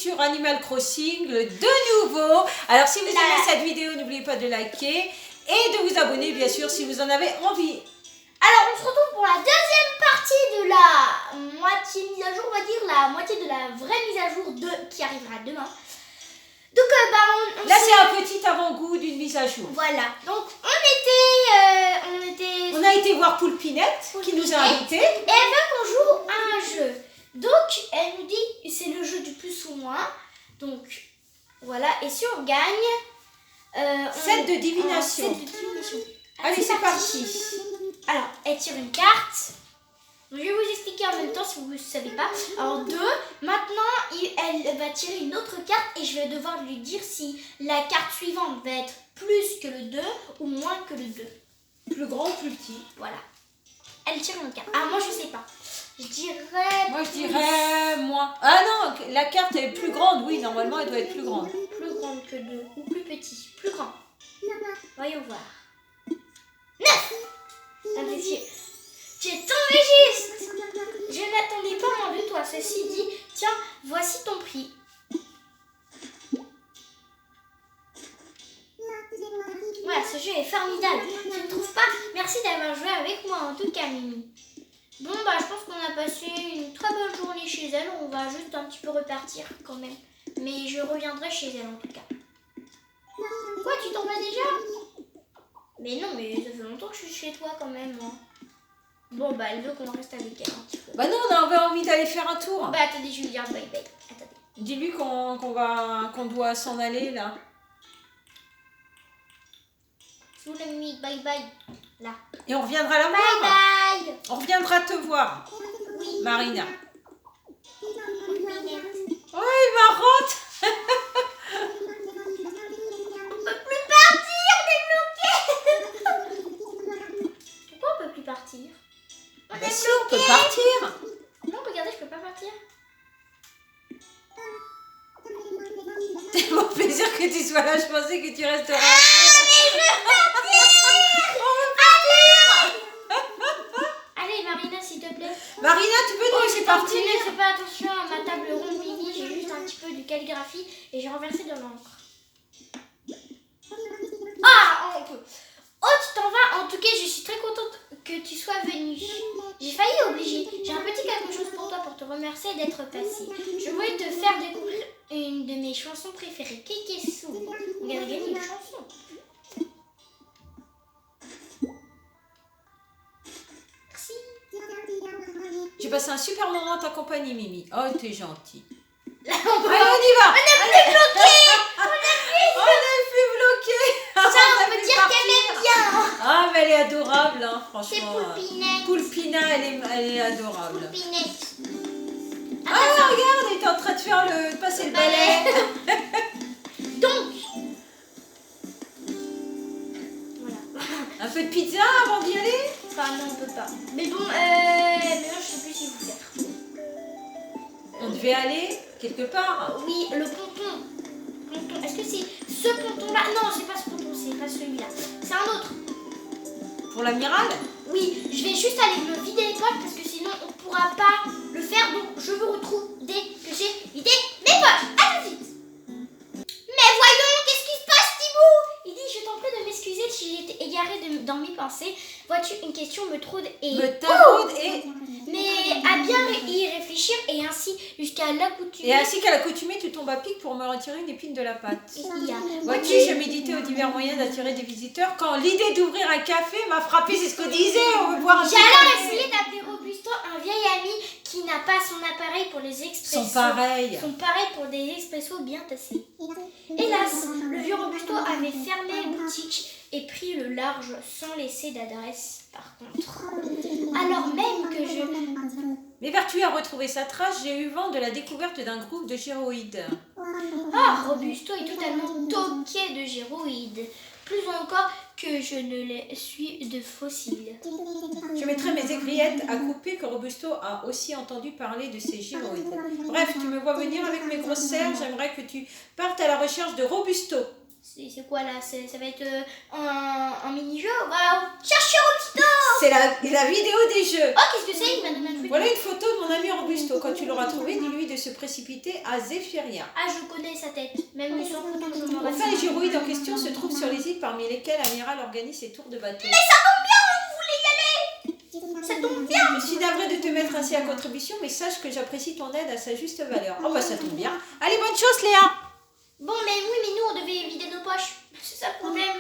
sur Animal Crossing de nouveau. Alors si vous aimez cette vidéo, n'oubliez pas de liker et de vous abonner bien sûr si vous en avez envie. Alors on se retrouve pour la deuxième partie de la moitié mise à jour, on va dire la moitié de la vraie mise à jour qui arrivera demain. Donc là c'est un petit avant-goût d'une mise à jour. Voilà, donc on a été voir Poulpinette qui nous a invités. Et elle veut qu'on joue à un jeu. Donc elle nous dit c'est le jeu du plus ou moins. Donc voilà, et si on gagne... set de divination. Allez c'est parti. Alors elle tire une carte. Je vais vous expliquer en même temps si vous ne savez pas. Alors 2, maintenant elle va tirer une autre carte et je vais devoir lui dire si la carte suivante va être plus que le 2 ou moins que le 2. Plus grand ou plus petit. Voilà. Elle tire une carte. Ah moi je sais pas. Je dirais... Moi je dirais moins. Ah non, la carte est plus grande, oui, normalement elle doit être plus grande. Plus grande que 2 ou plus petit. Plus grand. Voyons voir. 9. Tu es tombé juste. Je n'attendais pas moins de toi. Ceci dit, tiens, voici ton prix. Voilà, ce jeu est formidable. Tu ne trouves pas? Merci d'avoir joué avec moi en tout cas, Mimi. Bon, bah je pense qu'on a passé une très bonne journée chez elle. On va juste un petit peu repartir quand même. Mais je reviendrai chez elle en tout cas. Quoi, tu t'en vas déjà? Mais non, mais ça fait longtemps que je suis chez toi quand même, moi. Bon, bah elle veut qu'on reste avec elle un petit peu. Bah non, on avait envie d'aller faire un tour. Bah attendez, je vais lui dire bye bye. Attendez. Dis-lui qu'on doit s'en aller là. Sous la nuit, bye bye. Là. Et on reviendra la voir. Bye bye. On reviendra te voir. Oui. Marina. Oui. Oh, il est marrante. On peut plus partir, on est bloqué. Pourquoi on peut plus partir? Bah si, on peut partir. Non, regardez, je peux pas partir. C'est mon plaisir que tu sois là, je pensais que tu resterais. Mais je veux partir. On veut partir. Allez, Marina, s'il te plaît. Marina, tu peux nous laisser partir? Ne fais pas attention à ma table ronde Mimi, j'ai juste un petit peu de calligraphie et j'ai renversé de l'encre. Ah, on peut. Oh, tu t'en vas. En tout cas, je suis très contente que tu sois venue. J'ai failli obliger. J'ai un petit quelque chose pour toi pour te remercier d'être passé. Je voulais te faire découvrir une de mes chansons préférées, Kekesou. On vient de gagner une chanson. Merci. J'ai passé un super moment en ta compagnie, Mimi. Oh, t'es gentille. Là, Allez, on y va. On est plus bloqué. On est plus bloqué. Ça, on peut dire qu'elle est bien. Ah, mais elle est adorable, hein, C'est franchement. Poulpinette. Poulpina, elle est adorable. Poulpinette. Ah, regarde, on était en train de faire passer le balai. Donc, voilà. Un peu de pizza avant d'y aller? Enfin, non, on peut pas. Mais bon, maintenant, je sais plus si vous faire. On devait aller quelque part. Oui, le ponton. Ponton. Est-ce que c'est ce ponton-là? Non, c'est pas ce ponton, c'est pas celui-là. C'est un autre. Pour l'amiral? Oui, je vais juste aller me vider les poches parce que sinon, on pourra pas le faire. Donc, je vous retrouve dès que j'ai vidé mes poches. À tout de suite. Mais voyons, qu'est-ce qui se passe, Thibaut? Il dit, je t'en prie de m'excuser si j'étais égarée dans mes pensées. Vois-tu, une question me trouble et... Me taraude et... Mais à bien y réfléchir et ainsi jusqu'à l'accoutumer. Et ainsi qu'à l'accoutumée, tu tombes à pic pour me retirer une épine de la pâte. Il y a... Vois-tu, je méditais aux divers moyens d'attirer des visiteurs quand l'idée d'ouvrir un café m'a frappé, c'est ce qu'on disait, on veut boire un J'ai petit alors café. essayé d'appeler Robusto, un vieil ami qui n'a pas son appareil pour les expressos. Sont pareils. Sont pareils pour des expressos bien tassés. Hélas, le vieux Robusto avait fermé boutique et pris le large sans laisser d'adresse par contre. Alors même que je... Mais Vertu a retrouvé sa trace, j'ai eu vent de la découverte d'un groupe de gyroïdes. Ah, Robusto est totalement toqué de gyroïdes. Plus encore que je ne les suis de fossiles. Je mettrai mes aiguillettes à couper que Robusto a aussi entendu parler de ces gyroïdes. Bref, tu me vois venir avec mes grosses serres, j'aimerais que tu partes à la recherche de Robusto. C'est quoi là? Ça va être un mini-jeu? Waouh! Cherchez Robusto! C'est la vidéo des jeux. Oh, qu'est-ce que c'est? Il m'a donné un truc. Voilà une photo de mon mon ami Robusto. Quand tu l'auras trouvé, dis-lui de se précipiter à Zéphiria. Ah, je connais sa tête. Même sans photo, je m'en rappelle. Enfin, les gyroïdes en question se trouvent sur les îles parmi lesquelles Amiral organise ses tours de bateau. Mais ça tombe bien, on voulait y aller. Ça tombe bien. Je suis navrée de te mettre ainsi à contribution, mais sache que j'apprécie ton aide à sa juste valeur. Oh bah ça tombe bien. Allez, bonne chance Léa. Bon, mais oui, mais nous, on devait vider nos poches. C'est ça le problème.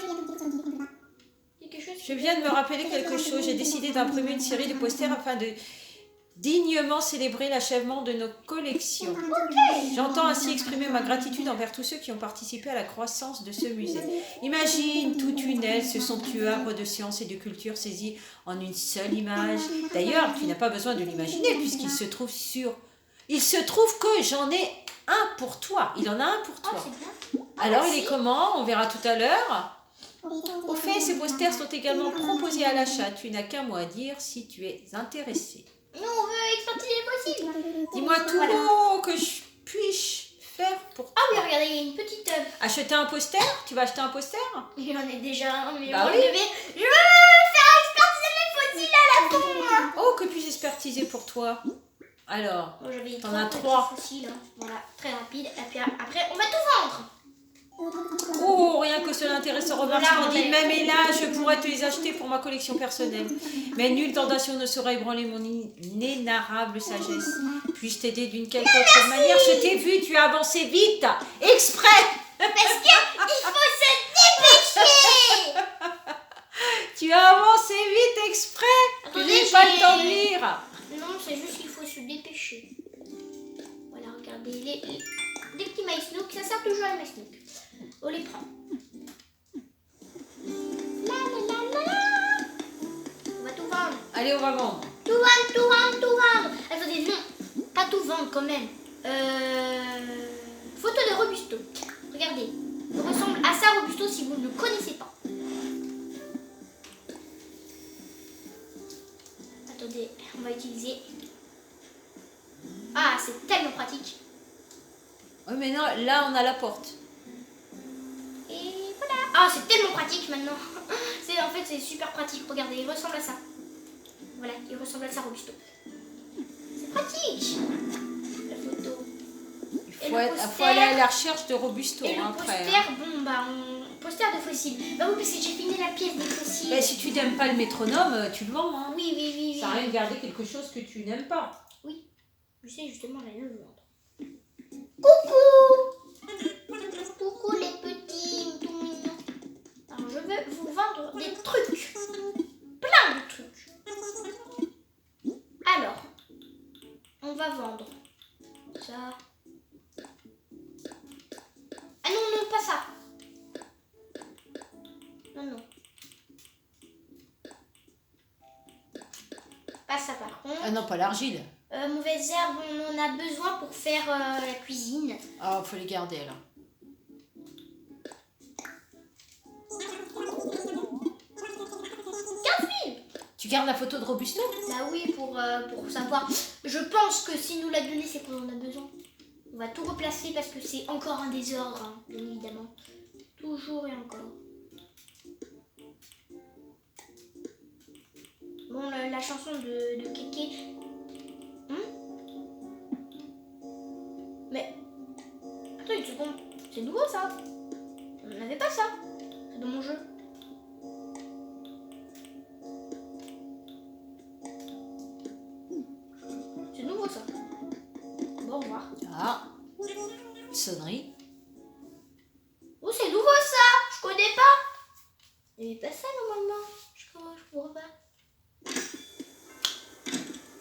Il y a quelque chose. Je viens de me rappeler quelque chose. J'ai décidé d'imprimer une série de posters afin de dignement célébrer l'achèvement de nos collections. J'entends ainsi exprimer ma gratitude envers tous ceux qui ont participé à la croissance de ce musée. Imagine toute une aile, ce somptueux arbre de science et de culture saisi en une seule image. D'ailleurs, tu n'as pas besoin de l'imaginer puisqu'il se trouve sur... Il se trouve que j'en ai un pour toi. Il en a un pour toi. Alors, il est comment? On verra tout à l'heure. Au fait, ces posters sont également proposés à l'achat. Tu n'as qu'un mot à dire si tu es intéressé. Nous, on veut expertiser les possibles. Dis-moi tout haut que je puisse faire pour toi. Ah oui, regardez, il y a une petite... Acheter un poster? Tu vas acheter un poster? Il en est déjà un, mais Bah on oui. devait... Je veux faire expertiser les fossiles à la con. Oh, que puis-je expertiser pour toi? Alors, Bon, j'avais t'en as 3 3. fossiles. Hein. Voilà, très rapide. Et puis après, on va tout vendre. Oh, rien que cela intéresse remarque Là, on on dit est- même et là, je pourrais te les acheter pour ma collection personnelle. Mais nulle tentation ne saurait ébranler mon inénarrable sagesse. Puis-je t'aider d'une quelque autre manière? Je t'ai vu, tu as avancé vite, exprès. Parce qu'il faut se dépêcher. Tu as avancé vite, exprès. Que Attendez, j'ai pas le j'ai- temps de lire. Non, c'est juste qu'il faut se dépêcher. Voilà, regardez, les petits maïs-nook, ça sert toujours à maïs-nook. On les prend. La, la, la, la. On va tout vendre. Allez, on va vendre. Tout vendre, tout vendre, tout vendre. Attendez, non, pas tout vendre quand même. Photo de Robusto. Regardez, il ressemble à ça Robusto si vous ne le connaissez pas. Attendez, on va utiliser. Ah, c'est tellement pratique. Oui, mais non, là, on a la porte. Et voilà. Ah, c'est tellement pratique maintenant. En fait, c'est super pratique. Regardez, il ressemble à ça. Voilà, il ressemble à ça Robusto. C'est pratique. La photo. Il faut aller à la recherche de Robusto. Et le Hein, après. poster, bon bah poster de fossiles. Bah oui, parce que j'ai fini la pièce des fossiles. Ben, si tu n'aimes pas le métronome, tu le vends. Hein. Oui, oui, oui, oui. Ça sert à rien de garder quelque chose que tu n'aimes pas. Oui, je sais justement, j'allais le vendre. Coucou. Coucou les petits, tout mignons. Alors je veux vous vendre des trucs. Plein de trucs. Alors, on va vendre ça. Ah non, non, pas ça. Non, non. Pas ça par contre. Ah non, pas l'argile. Mauvaises herbes, on en a besoin pour faire la cuisine. Ah, faut les garder là. Tu gardes la photo de Robusto? Bah oui, pour savoir. Je pense que s'il nous l'a donné, c'est qu'on en a besoin. On va tout replacer parce que c'est encore un désordre, hein, bien évidemment. Toujours et encore. Bon, la chanson de Kéké. Mais. Attends une seconde. C'est nouveau ça. On n'avait pas ça. C'est dans mon jeu. C'est nouveau ça. Bon, au revoir. Ah, sonnerie. Oh, c'est nouveau ça. Je connais pas. Il n'y avait pas ça normalement. Je comprends pas.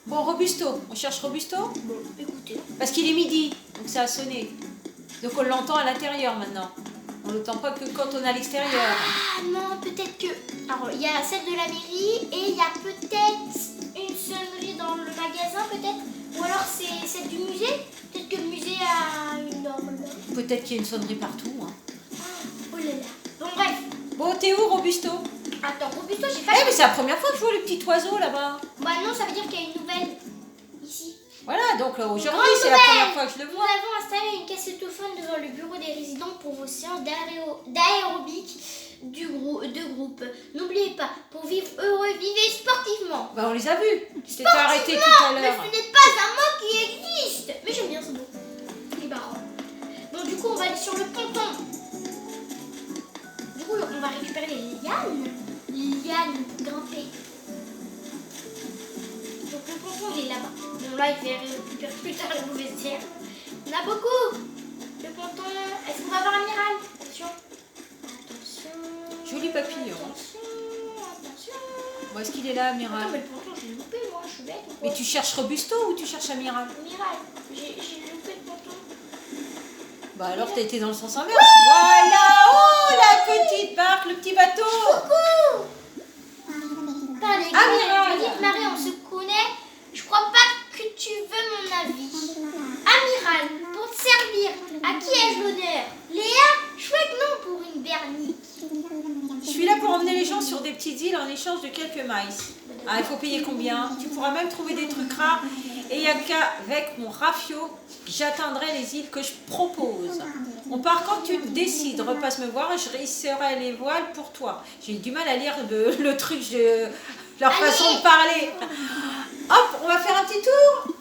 Bon, Robusto. On cherche Robusto? Bon, écoutez. Parce qu'il est midi, donc ça a sonné. Donc on l'entend à l'intérieur maintenant. On l'entend pas que quand on est à l'extérieur. Ah non, peut-être que... Alors, il y a celle de la mairie et il y a peut-être une sonnerie dans le magasin, peut-être. Ou alors c'est celle du musée. Peut-être que le musée a une horloge. Peut-être qu'il y a une sonnerie partout. Hein. Oh là là. Bon, bref. Bon, t'es où, Robusto? Attends, Robusto, j'ai Eh, pas... mais c'est la première fois que je vois le petit oiseau là-bas. Bah non, ça veut dire qu'il y a une nouvelle ici. Voilà, donc aujourd'hui, Grande c'est la nouvelle. première fois que je le Nous vois. avons installé une cassettophone devant le bureau des résidents pour vos séances d'aérobic de groupe. N'oubliez pas, pour vivre heureux, vivez sportivement. Bah, on les a vus. C'était arrêté tout à Mais l'heure. ce n'est pas un mot sur le ponton. Du coup, on va récupérer les lianes. Les lianes pour grimper. Donc le ponton, il est là-bas. Bon, là, il fait récupérer plus tard les mauvaises herbes. On a beaucoup. Le ponton. Est-ce qu'on va avoir Amiral? Attention. Attention. Joli papillon. Attention. Attention. Bon, est-ce qu'il est là, Attends, Amiral? mais le ponton, je l'ai loupé, moi. Je suis bête ou quoi? Mais tu cherches Robusto ou tu cherches Amiral? Amiral, j'ai loupé le ponton. Bah alors t'as été dans le sens inverse. Voilà. Oh, la petite barque, le petit bateau. Coucou. Putain, les gars, Amiral. petite Marie, on se connaît. Je crois pas que tu veux mon avis. Amiral, pour te servir, à qui ai-je l'honneur? Léa? Chouette nom pour une bernique. Je suis là pour emmener les gens sur des petites îles en échange de quelques maïs. Ah, il faut payer combien? Tu pourras même trouver des trucs rares. Et il n'y a qu'avec mon rafio, j'atteindrai les îles que je propose. On part quand tu décides. Repasse me voir et je risserai les voiles pour toi. J'ai du mal à lire le truc de leur façon de parler. Hop, on va faire un petit tour.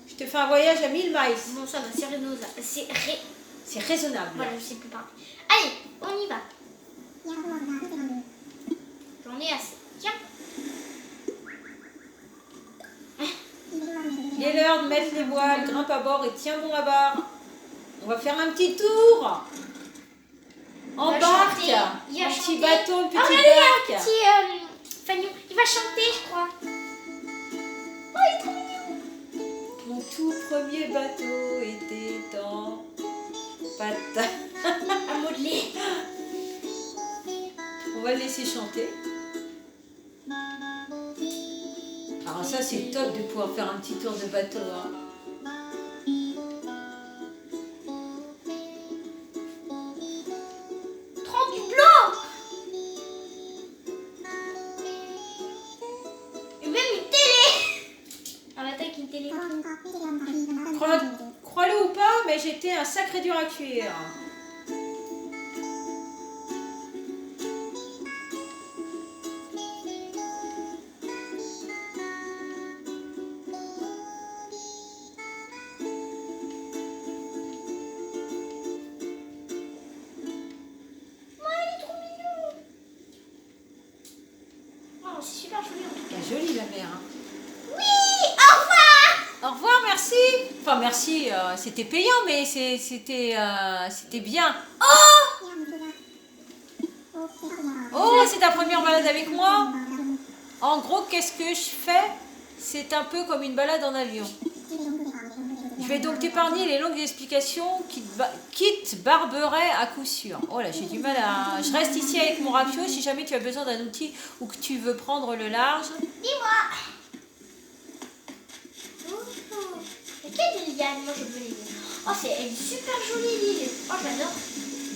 Je te fais un voyage à 1000 maïs. Bon, ça va, C'est raisonnable. Voilà, je sais plus parler. Allez, on y va. J'en ai assez. Tiens. Il est l'heure de mettre les voiles, grimpe à bord et tiens bon la barre. On va faire un petit tour. En va barque. chanter. Il va Un chanter. petit bateau, une petite Oh, regardez, un barque. petit fanion. Il va chanter, je crois. Oh, il est trop mignon. Mon tout premier bateau était en pâte. Un modelé. On va le laisser chanter. Alors ça c'est top de pouvoir faire un petit tour de bateau. Hein. Prends du blanc. Et même une télé. On attaque une télé. Crois-le ou pas, mais j'étais un sacré dur à cuire. C'est super joli en tout cas. C'est joli la mer. Hein. Oui, au revoir. Au revoir, merci. Enfin merci, c'était payant, mais c'était bien. Oh, c'est ta première balade avec moi? En gros, qu'est-ce que je fais? C'est un peu comme une balade en avion. Je vais donc t'épargner les longues explications qui te barberaient à coup sûr. Oh là, j'ai du mal à... Je reste ici avec mon rafio si jamais tu as besoin d'un outil ou que tu veux prendre le large. Dis-moi. Quelle liane? Moi je veux les lianes. Oh, elle est super jolie l'île. Oh, j'adore.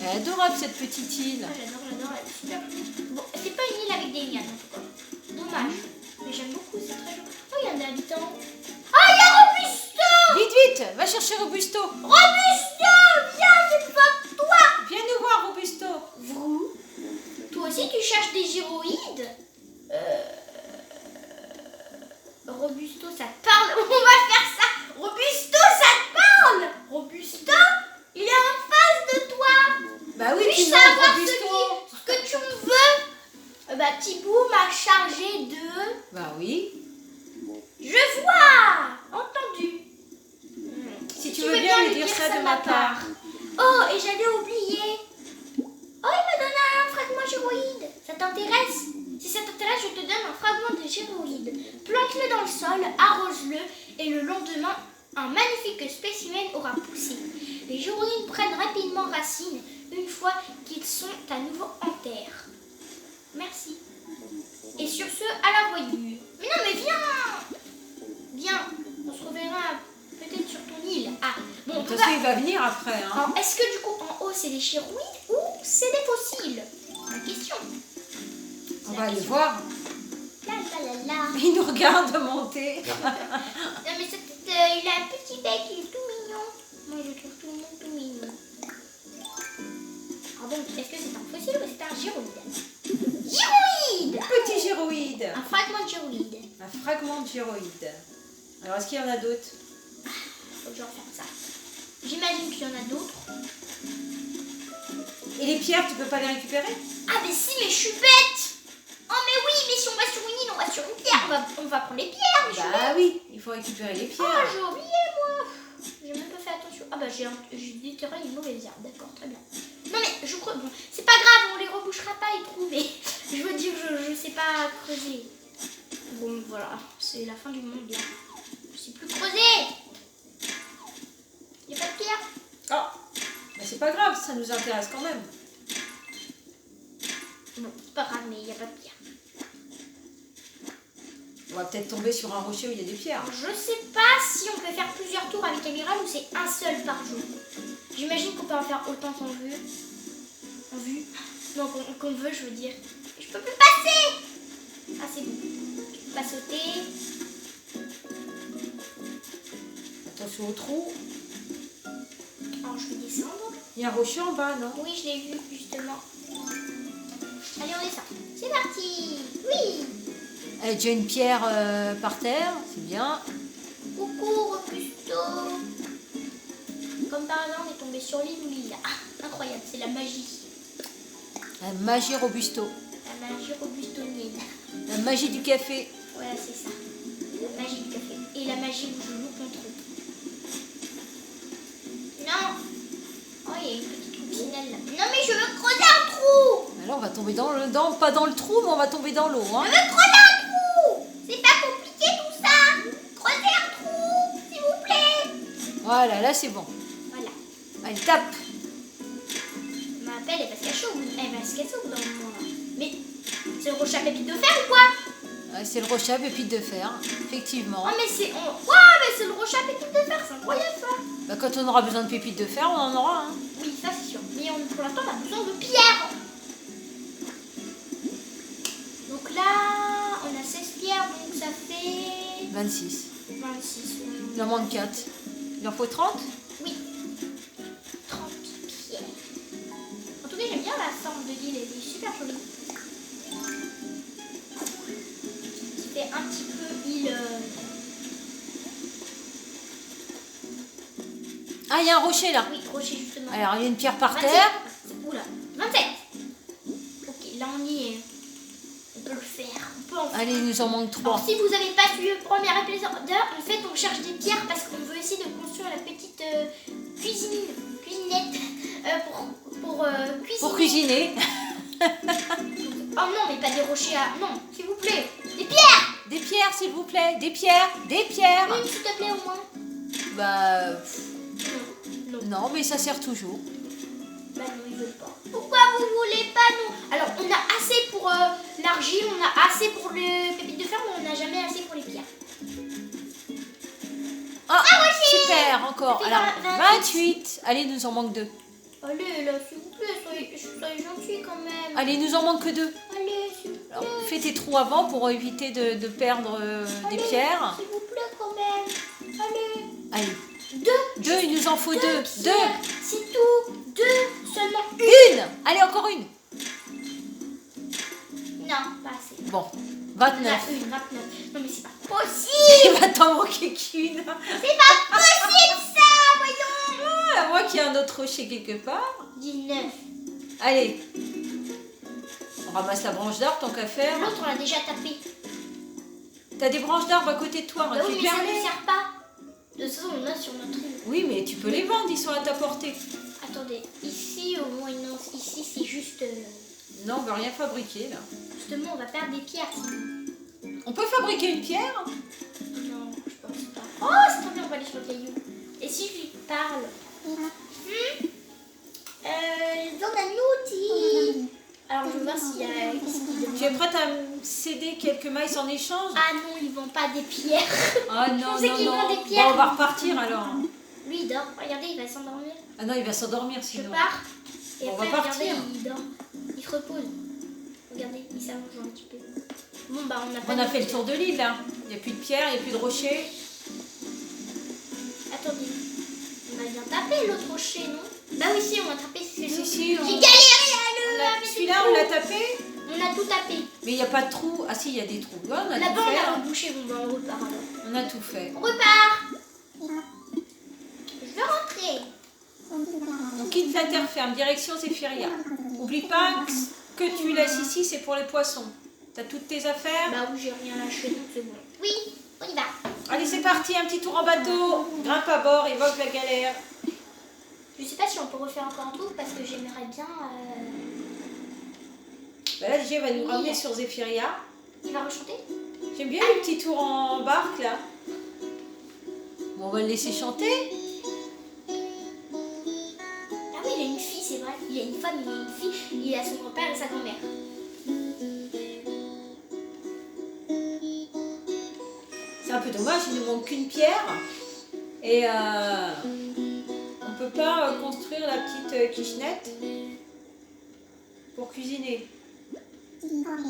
Elle est adorable cette petite île. Oh, j'adore, elle est super jolie. Bon, c'est pas une île avec des lianes en tout cas. Dommage. Mais j'aime beaucoup, c'est très joli. Oh, il y a un habitant. Oh, il y a Robusto. Vite, vite, va chercher Robusto. Robusto, viens, j'ai besoin de toi. Viens nous voir, Robusto. Vous? Toi aussi, tu cherches des gyroïdes? Robusto, ça te parle? On va faire ça. Robusto, ça te parle? Robusto, il est en face de toi. Bah oui, Puis-je tu savoir veux Robusto. ce que tu me veux? Bah, Thibou m'a chargé de... Bah oui. Je vois. Entendu. Si tu veux bien lui dire ça de ma part. Oh, et j'allais oublier. Oh, il m'a donné un fragment gyroïde. Ça t'intéresse? Si ça t'intéresse, je te donne un fragment de gyroïde. Plante-le dans le sol, arrose-le, et le lendemain, un magnifique spécimen aura poussé. Les gyroïdes prennent rapidement racine une fois qu'ils sont à nouveau en terre. Merci. Et sur ce, à la voyure. Mais non, mais viens! Viens, on se reverra peut-être sur ton île. Ah, bon, De toute façon, il va venir après. Hein. alors, est-ce que du coup, en haut, c'est des gyroïdes ou c'est des fossiles? La question. On va aller voir. La la la la. Il nous regarde monter. Non, mais il a un petit bec, il est tout mignon. Moi, je trouve tout le monde tout mignon. Ah bon, est-ce que c'est un fossile ou c'est un gyroïde? Gyroïde! Petit gyroïde. Un fragment de gyroïde. Un fragment de gyroïde. Alors, est-ce qu'il y en a d'autres? Faut que je refasse ça. J'imagine qu'il y en a d'autres. Et les pierres, tu peux pas les récupérer? Ah mais si, mais je suis bête. Oh mais oui, mais si on va sur une île, on va sur une pierre. On va prendre les pierres, mais je suis bête. Bah oui, il faut récupérer les Oh, pierres. j'ai oublié moi. J'ai même pas fait attention. Ah bah j'ai déterré une mauvaise herbe, d'accord, très bien. Non mais je crois, bon, c'est pas grave, on les rebouchera pas les trous, mais je veux dire, je sais pas creuser. Bon voilà, c'est la fin du monde là. Je sais plus creuser. Y'a pas de pierre? Oh, mais c'est pas grave, ça nous intéresse quand même. Non, c'est pas grave, mais il y a pas de pierre. On va peut-être tomber sur un rocher où il y a des pierres. Je sais pas si on peut faire plusieurs tours avec Amiral ou c'est un seul par jour. J'imagine qu'on peut en faire autant qu'on veut. Non, qu'on veut, je veux dire. Je peux plus passer. Ah, c'est bon. Je peux pas sauter. Attention au trou. Alors, je vais descendre. Il y a un rocher en bas, non? Oui, je l'ai vu, justement. Allez, on descend. C'est parti. Oui. Il y a déjà une pierre par terre, c'est bien. Coucou, Robusto. Comme par hasard, on est tombé sur l'île où il y a. Ah, incroyable, c'est la magie. La magie robusto. La magie robustonienne. La magie du café. Voilà, c'est ça. La magie du café. Et la magie où je loupe mon trou. Non. Oh, il y a une petite coccinelle là. Non, mais je veux creuser un trou. Alors on va tomber pas dans le trou, mais on va tomber dans l'eau. Hein. Je veux creuser un trou. C'est pas compliqué tout ça. Creuser un trou, s'il vous plaît. Voilà, là c'est bon. Voilà. Allez, tape. Ma pelle, elle va se cacher au bout. Elle va se casser au bout d'un moment là. Mais c'est le rocher à pépite de fer ou quoi? Ouais, c'est le rocher à pépites de fer, effectivement. Oh, mais c'est. Ouah, mais c'est le rocher à pépite de fer, c'est incroyable ça. Bah, quand on aura besoin de pépites de fer, on en aura. Hein. Oui, ça c'est sûr. Mais pour l'instant, on a besoin de pierres. Donc là, on a 16 pierres, donc ça fait 26. 26. Il en manque 4. Il en faut 30? Oui. 30 pierres. En tout cas, j'aime bien la forme de l'île, elle est super jolie. Ça fait un petit peu île. Ah, il y a un rocher là. Oui, rocher justement. Alors, il y a une pierre par 27. terre. Oula, 27. Ok, là on y est. On peut le faire. On peut en faire. Allez, il nous en manque 3. Alors, si vous n'avez pas suivi le premier épisode, en fait, on cherche des pierres parce qu'on veut essayer de construire la petite cuisinette pour cuisiner. Pour cuisiner. Oh non, mais pas des rochers à... Non, s'il vous plaît. Des pierres. Des pierres, s'il vous plaît. Des pierres. Des pierres. Oui, s'il te plaît, au moins. Bah, Non. non, mais ça sert toujours. Bah non, ils veulent pas. Pourquoi vous voulez pas, non? Alors, on a assez pour l'argile, on a assez pour le pépite de fer, mais on n'a jamais assez pour les pierres. Ah, super, encore. Ça fait Alors, 28. 28. Allez, il nous en manque 2. Allez, là, s'il vous plaît, soyez gentils quand même. Allez, il nous en manque que 2. Allez, s'il vous plaît. Alors, fais tes trous avant pour éviter de perdre des Allez, pierres. s'il vous plaît, quand même. Allez. Allez, 2. 2, il nous en faut 2. 2. C'est tout. 2 seulement. Une. Allez, encore une. Non, pas assez. Bon, On a 29. une, 29. Non, mais c'est pas possible. Il va t'en manquer qu'une. C'est pas possible, ça. Voyons. À moins qu'il y ait un autre rocher quelque part. 19. Allez. On ramasse la branche d'arbre, tant qu'à faire. L'autre, on l'a déjà tapé. T'as des branches d'arbre à côté de toi, Bah oui, mais ça ne récupère-les. sert pas. De toute façon, on a sur notre île. Oui, mais tu peux les vendre, ils sont à ta portée. Attendez, ici, au moins, non. Ici, c'est juste... Non, on va rien fabriquer, là. Justement, on va perdre des pierres. Sinon. On peut fabriquer une pierre? Non, je pense pas. Oh, c'est trop bien, on va aller sur le caillou. Et si je lui parle Zonanouti. Alors, je veux voir s'il y a... Qu'est-ce qu'il demande. Tu es prête à me céder quelques maïs en échange? Ah non, ils vendent pas des pierres. Ah non, pensais non, qu'ils non. vendaient des pierres. Bon, on va repartir alors. Lui, il dort. Regardez, il va s'endormir. Ah non, il va s'endormir Je sinon. pars. Et On après, va regardez, partir. il dort. Il se repose. Regardez, il s'allonge un petit peu. Bon, bah, on a pas On a de fait le pierres. tour de l'île là. Il n'y a plus de pierre, il n'y a plus de rochers. Attendez. On a bien tapé l'autre rocher, non? Bah oui, si, on a tapé. Si, J'ai si, on- galéré à le... Celui-là, on l'a tapé. On a tout tapé. Mais il n'y a pas de trou. Ah si, il y a des trous. Ouais, on a tout Là-bas, fait. on a hein. rebouché. Bon, bah, on repart alors. On a tout fait. On repart. Je veux rentrer. On quitte la terre ferme, direction Zéphyria. Oublie pas que tu laisses ici, c'est pour les poissons. T'as toutes tes affaires? Bah oui, j'ai rien lâché, donc c'est bon. Oui, on y va. Allez, c'est parti, un petit tour en bateau. Grimpe à bord, évoque la galère. Je sais pas si on peut refaire encore un tour parce que j'aimerais bien. Bah là, DJ va nous ramener sur Zéphyria. Il va rechanter? J'aime bien les petits tours en barque, là. Bon, on va le laisser chanter. Ah oui, il a une fille, c'est vrai. Il a une femme, il a une fille, il a son grand-père et sa grand-mère. C'est un peu dommage, il ne manque qu'une pierre. Et on peut pas construire la petite kitchenette pour cuisiner.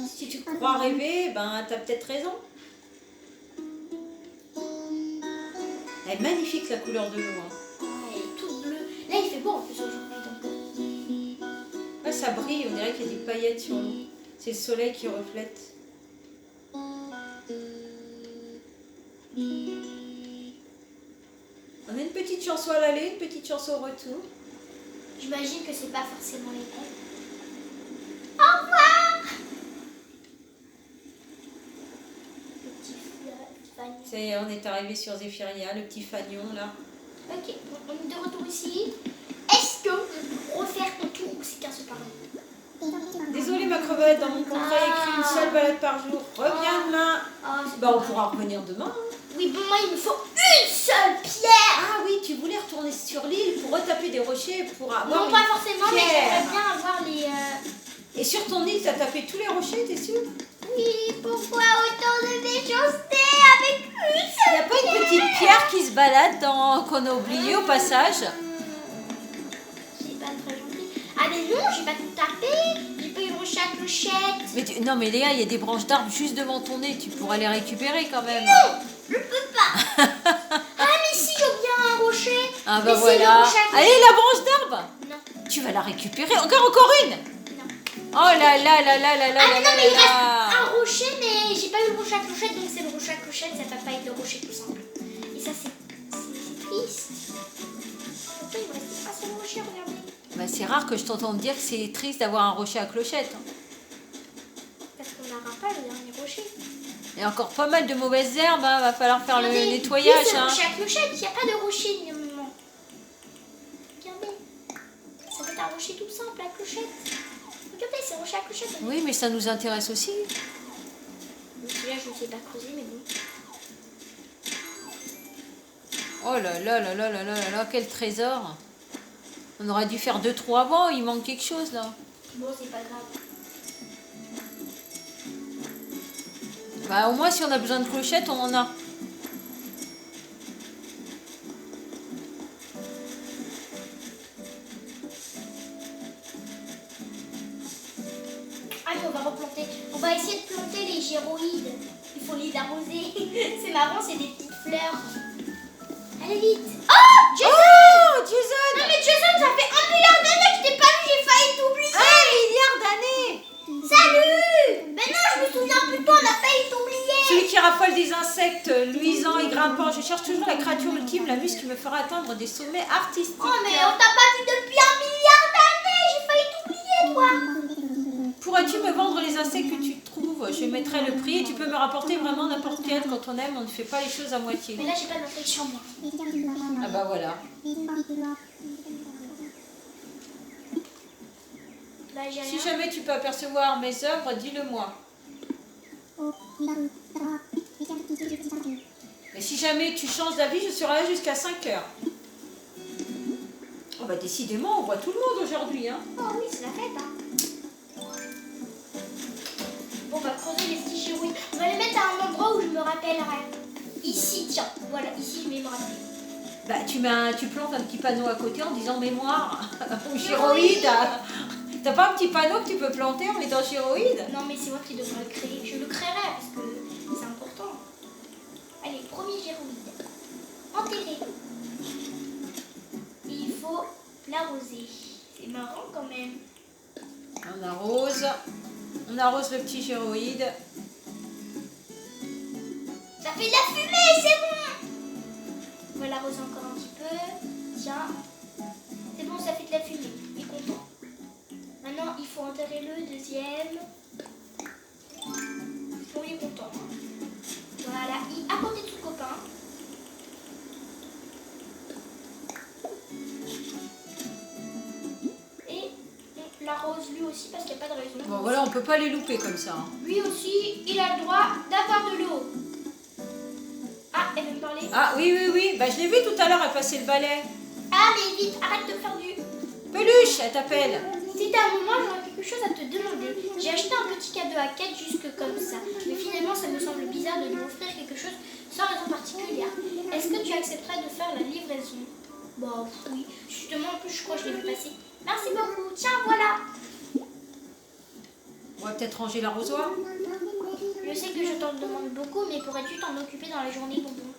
Si tu crois rêver, ben t'as peut-être raison. Elle est magnifique la couleur de l'eau. Hein. Elle est toute bleue. Là, il fait beau en plus aujourd'hui. Donc... Ouais, ça brille, on dirait qu'il y a des paillettes sur l'eau. C'est le soleil qui reflète. On a une petite chanson à l'aller, une petite chanson au retour. J'imagine que c'est pas forcément les mêmes. Au revoir. Le petit fagnon. Ça y est, on est arrivé sur Zéphyria, le petit fagnon là. Ok, on est de retour ici. Est-ce que je peux refaire un tour ou c'est qu'un seul par jour? Désolée ma crevette, dans mon contrat il y a écrit une seule balade par jour. Reviens demain. Bah on pourra revenir demain. Hein. Oui, bon, moi il me faut une seule pierre. Ah oui, tu voulais retourner sur l'île pour retaper des rochers pour avoir Non, pas forcément, mais pierre. j'aimerais bien avoir les... Et sur ton île, t'as tapé tous les rochers, t'es sûr? Oui, pourquoi autant de méchanceté avec une Il seule n'y a pas une petite pierre qui se balade qu'on a oublié au passage? C'est pas très gentil. Ah mais non, j'ai pas tout tapé. J'ai pas eu le rocher à clochette. Mais non mais Léa, il y a des branches d'arbres juste devant ton nez, tu pourras les récupérer quand même. Non, je peux pas. Ah mais si, j'ai bien un rocher. Ah Mais bah c'est le voilà. rocher à Allez, clochette. la branche d'arbre. Non, Tu vas la récupérer. Encore une. non. Oh là là là là là là Ah là mais non, là mais il reste là. un rocher, mais j'ai pas eu le rocher à clochette, donc c'est le rocher à clochette, ça va pas être le rocher tout simple. Et ça, c'est triste. Pourquoi il me reste un seul rocher, regardez. Bah, c'est rare que je t'entende dire que c'est triste d'avoir un rocher à clochette. Hein. Parce qu'on n'aura pas le dernier rocher. Il y a encore pas mal de mauvaises herbes, hein. Va falloir faire le Regardez, nettoyage. oui, c'est le Hein. rocher à clochette, il n'y a pas de rocher normalement. Regardez, ça va être un rocher tout simple à clochette. Regardez, c'est un rocher à clochette. Oui, mais ça nous intéresse aussi. Donc celui-là, je ne sais pas creuser, mais bon. Oh là là là là là là là là, quel trésor. On aurait dû faire 2 trous avant, il manque quelque chose là. Bon, c'est pas grave. Bah au moins si on a besoin de clochettes, on en a. Allez, on va replanter. On va essayer de planter les gyroïdes. Il faut les arroser. C'est marrant, c'est des petites fleurs. Allez vite. Oh, Jason! Oh, Jason! Non mais Jason, ça fait 1 milliard d'années que je t'ai pas vu, j'ai failli t'oublier. 1 milliard d'années! Salut! Mais non, je me souviens plus de toi, on a failli t'oublier. Celui qui raffole des insectes luisants et grimpants. Je cherche toujours la créature ultime, la muse qui me fera atteindre des sommets artistiques. Oh mais on t'a pas vu depuis 1 milliard d'années, j'ai failli t'oublier toi. Pourrais-tu me vendre les insectes que tu trouves? Je mettrai le prix et tu peux me rapporter vraiment n'importe quel. Quand on aime, on ne fait pas les choses à moitié. Mais là, j'ai pas de truc sur moi. Ah bah voilà. Là, j'ai Si rien. jamais tu peux apercevoir mes œuvres, dis-le-moi. Et si jamais tu changes d'avis, je serai là jusqu'à 5 heures. Oh bah décidément, on voit tout le monde aujourd'hui. Hein. Oh oui, c'est la fête, hein. Bon, on va creuser les petits gyroïdes. On va les mettre à un endroit où je me rappellerai. Ici, tiens. Voilà, ici, je vais me rappeler. Bah tu plantes un petit panneau à côté en disant mémoire ou gyroïde. T'as pas un petit panneau que tu peux planter en mettant gyroïde? Non, mais c'est moi qui devrais le créer. Je le créerai parce que c'est important. Allez, premier gyroïde. Enterré. Il faut l'arroser. C'est marrant quand même. On arrose le petit gyroïde. Ça fait de la fumée, c'est bon. On va l'arroser encore un petit peu. Tiens. C'est bon, pense lui aussi parce qu'il n'y a pas de raison. Bon, voilà, on peut pas les louper comme ça. Hein. Lui aussi, il a le droit d'avoir de l'eau. Ah, elle veut me parler. Ah, oui. Bah, je l'ai vu tout à l'heure, elle passait le balai. Ah, mais vite, arrête de faire du... Peluche, elle t'appelle. Si t'as un moment, j'aurais quelque chose à te demander. J'ai acheté un petit cadeau à Kate jusque comme ça. Mais finalement, ça me semble bizarre de lui offrir quelque chose sans raison particulière. Est-ce que tu accepterais de faire la livraison? Bah oui, justement, en plus, je crois que je l'ai vu passer. Merci beaucoup. Tiens, voilà. On va peut-être ranger l'arrosoir. Je sais que je t'en demande beaucoup, mais pourrais-tu t'en occuper dans la journée, bonbon?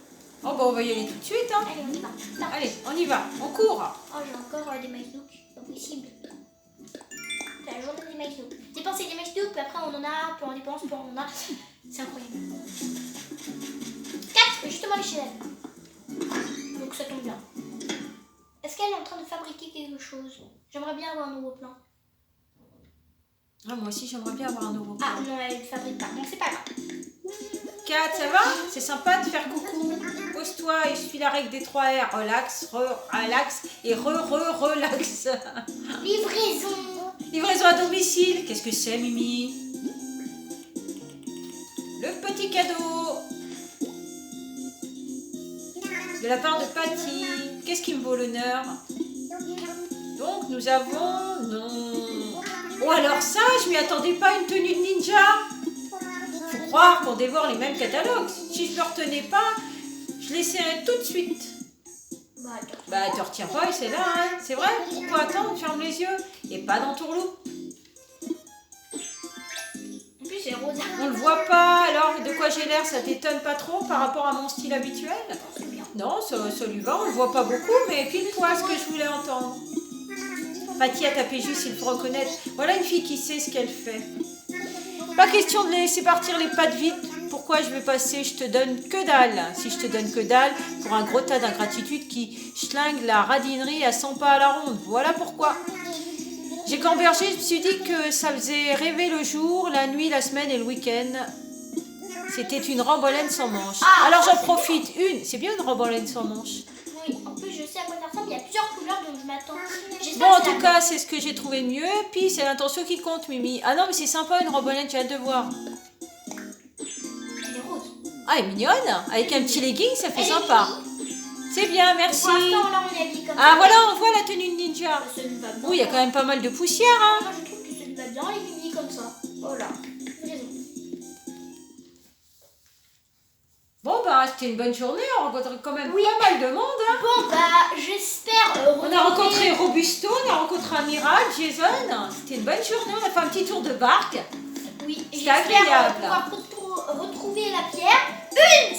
Oh, bah, on va y aller tout de suite. Hein. Allez, on y va. Stop. Allez, on y va, on court. Oh, j'ai encore des MySnook. Pas possible. C'est la journée des MySnook. Dépenser des MySnook, puis après on en a, puis on dépense, puis on en a. C'est incroyable. 4, justement les chez elle. Donc ça tombe bien. Est-ce qu'elle est en train de fabriquer quelque chose? J'aimerais bien avoir un nouveau plan. Ah, moi aussi, j'aimerais bien avoir un nouveau. Ah non, elle ne fabrique pas. Donc c'est pas grave. Kat, ça va? C'est sympa de faire coucou. Pose-toi et je suis la règle des 3 R. Relax, relax et relax. Livraison. Livraison à domicile. Qu'est-ce que c'est, Mimi? Le petit cadeau de la part de Patty. Qu'est-ce qui me vaut l'honneur? Donc, nous avons... Non. Oh, alors ça, je m'y attendais pas, une tenue de ninja. Faut croire qu'on dévore les mêmes catalogues. Si je me retenais pas, je l'essaierais tout de suite. Bah, te retiens pas et c'est là, hein. C'est vrai? Pourquoi attendre? Ferme les yeux. Et pas dans tourloupe. En plus, c'est rose. On le voit pas, alors de quoi j'ai l'air? Ça t'étonne pas trop par rapport à mon style habituel? Non, ça lui va, on le voit pas beaucoup, mais pile poil ce que je voulais entendre. Patty a tapé juste, il faut reconnaître. Voilà une fille qui sait ce qu'elle fait. Pas question de laisser partir les pattes vides. Pourquoi je vais passer? Je te donne que dalle. Si je te donne que dalle, pour un gros tas d'ingratitude qui schlingue la radinerie à 100 pas à la ronde. Voilà pourquoi. J'ai gambergé, je me suis dit que ça faisait rêver le jour, la nuit, la semaine et le week-end. C'était une rambolène sans manche. Alors j'en profite. C'est bien une rambolène sans manche. Oui, en plus je sais à quoi ça ressemble, il y a plusieurs couleurs donc je m'attends. Bon, en tout cas, c'est ce que j'ai trouvé mieux. Puis c'est l'intention qui compte, Mimi. Ah non, mais c'est sympa une rambolène, tu as hâte de voir. Elle est rose. Ah, elle est mignonne. Avec un petit legging, ça fait sympa. C'est bien, merci. Pour l'instant, là, on est habillés comme ça. Ah, voilà, on voit la tenue de ninja. Ça lui va bien. Oui, il y a quand même pas mal de poussière, hein. Moi, je trouve que ça lui va bien, les mini comme ça. Voilà. Raison. Bon, bah, c'était une bonne journée. On rencontre quand même pas mal de monde, hein. Bon, bah, j'espère. On a rencontré Robusto, on a rencontré Amiral, Jason. C'était une bonne journée. On a fait un petit tour de barque. Oui, C'était agréable. pouvoir retrouver la pierre une